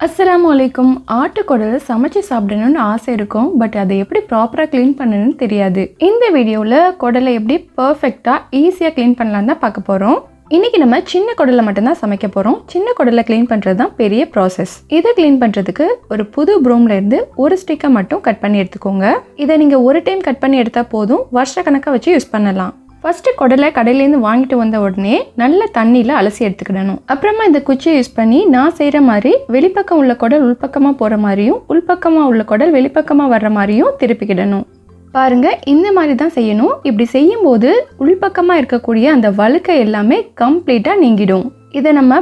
அஸ்ஸலாமு அலைக்கும். ஆட்டுக்குடலை சமைச்சு சாப்பிடணும்னு ஆசை இருக்கும். பட் அதை எப்படி ப்ராப்பராக க்ளீன் பண்ணணும்னு தெரியாது. இந்த வீடியோவில் குடலை எப்படி பர்ஃபெக்டாக ஈஸியாக க்ளீன் பண்ணலான்னு தான் பார்க்க போகிறோம். இன்றைக்கி நம்ம சின்ன குடலை மட்டும்தான் சமைக்க போகிறோம். சின்ன குடலை க்ளீன் பண்ணுறது தான் பெரிய ப்ராசஸ். இதை க்ளீன் பண்ணுறதுக்கு ஒரு புது ப்ரூம்லேருந்து ஒரு ஸ்டிக்கை மட்டும் கட் பண்ணி எடுத்துக்கோங்க. இதை நீங்கள் ஒரு டைம் கட் பண்ணி எடுத்தால் போதும், வருஷக்கணக்காக வச்சு யூஸ் பண்ணலாம். ஃபஸ்ட்டு குடலை கடையிலேருந்து வாங்கிட்டு வந்த உடனே நல்ல தண்ணியில் அலசி எடுத்துக்கிடணும். அப்புறமா இந்த குச்சியை யூஸ் பண்ணி நான் செய்கிற மாதிரி வெளிப்பக்கம் உள்ள குடல் உள்பக்கமாக போகிற மாதிரியும் உள்பக்கமாக உள்ள குடல் வெளிப்பக்கமாக வர்ற மாதிரியும் திருப்பிக்கிடணும். பாருங்கள், இந்த மாதிரி தான் செய்யணும். இப்படி செய்யும்போது உள்பக்கமாக இருக்கக்கூடிய அந்த வழுக்கை எல்லாமே கம்ப்ளீட்டாக நீங்கிடும். இதை நம்ம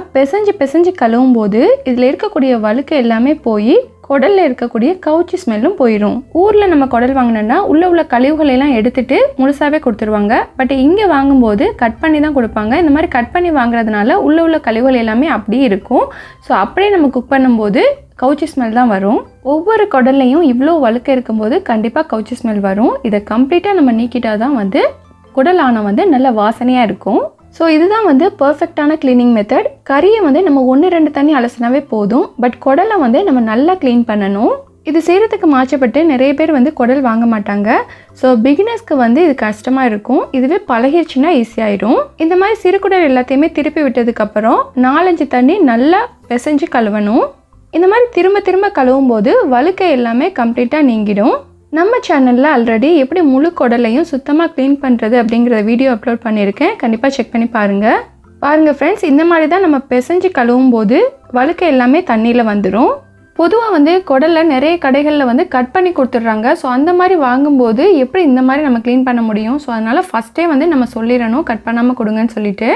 பிசைஞ்சு கழுவும் போது இதில் இருக்கக்கூடிய வழுக்கை எல்லாமே போய் குடல்ல இருக்கக்கூடிய கவுச்சி ஸ்மெல்லும் போயிடும். ஊரில் நம்ம குடல் வாங்கினோம்னா உள்ள கழிவுகளெல்லாம் எடுத்துட்டு முழுசாவே கொடுத்துருவாங்க. பட் இங்கே வாங்கும்போது கட் பண்ணி தான் கொடுப்பாங்க. இந்த மாதிரி கட் பண்ணி வாங்குறதுனால உள்ள கழிவுகள் எல்லாமே அப்படியே இருக்கும். ஸோ அப்படியே நம்ம குக் பண்ணும்போது கவுச்சி ஸ்மெல் தான் வரும். ஒவ்வொரு குடல்லையும் இவ்வளோ வழுக்க இருக்கும்போது கண்டிப்பாக கவுச்சி ஸ்மெல் வரும். இதை கம்ப்ளீட்டாக நம்ம நீக்கிட்டா தான் குடல் ஆணம் நல்ல வாசனையாக இருக்கும். ஸோ இதுதான் பர்ஃபெக்டான க்ளீனிங் மெத்தட். கறியை நம்ம 1-2 தண்ணி அலசினாவே போதும். பட் குடலை நம்ம நல்லா க்ளீன் பண்ணணும். இது செய்கிறதுக்கு மாற்றப்பட்டு நிறைய பேர் குடல் வாங்க மாட்டாங்க. ஸோ பிகினர்ஸ்க்கு இது கஷ்டமாக இருக்கும். இதுவே பழகிடுச்சுன்னா ஈஸியாயிடும். இந்த மாதிரி சிறு குடல் எல்லாத்தையுமே திருப்பி விட்டதுக்கப்புறம் 4-5 தண்ணி நல்லா பிசைஞ்சு கழுவணும். இந்த மாதிரி திரும்ப கழுவும் போது வழுக்கை எல்லாமே கம்ப்ளீட்டாக நீங்கிடும். நம்ம சேனலில் ஆல்ரெடி எப்படி முழு குடலையும் சுத்தமாக க்ளீன் பண்ணுறது அப்படிங்கிற வீடியோ அப்லோட் பண்ணியிருக்கேன். கண்டிப்பாக செக் பண்ணி பாருங்கள் ஃப்ரெண்ட்ஸ். இந்த மாதிரி தான் நம்ம பிசைஞ்சு கழுவும் போது வழுக்கை எல்லாமே தண்ணியில் வந்துடும். பொதுவாக குடலை நிறைய கடைகளில் கட் பண்ணி கொடுத்துட்றாங்க. ஸோ அந்த மாதிரி வாங்கும்போது எப்படி இந்த மாதிரி நம்ம க்ளீன் பண்ண முடியும்? ஸோ அதனால் ஃபஸ்ட்டே நம்ம சொல்லிடணும் கட் பண்ணாமல் கொடுங்கன்னு சொல்லிட்டு.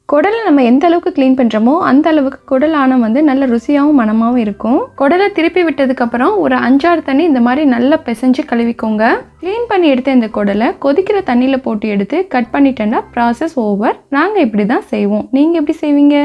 குடலை நம்ம எந்த அளவுக்கு க்ளீன் பண்ணுறோமோ அந்த அளவுக்கு குடல் ஆணம் நல்ல ருசியாகவும் மனமாகவும் இருக்கும். குடலை திருப்பி விட்டதுக்கப்புறம் ஒரு 5-6 தண்ணி இந்த மாதிரி நல்லா பிசைஞ்சு கழுவிக்கோங்க. க்ளீன் பண்ணி எடுத்த இந்த குடலை கொதிக்கிற தண்ணியில் போட்டு எடுத்து கட் பண்ணிட்டேன்னா ப்ராசஸ் ஓவர். நாங்கள் இப்படி தான் செய்வோம். நீங்கள் எப்படி செய்வீங்க?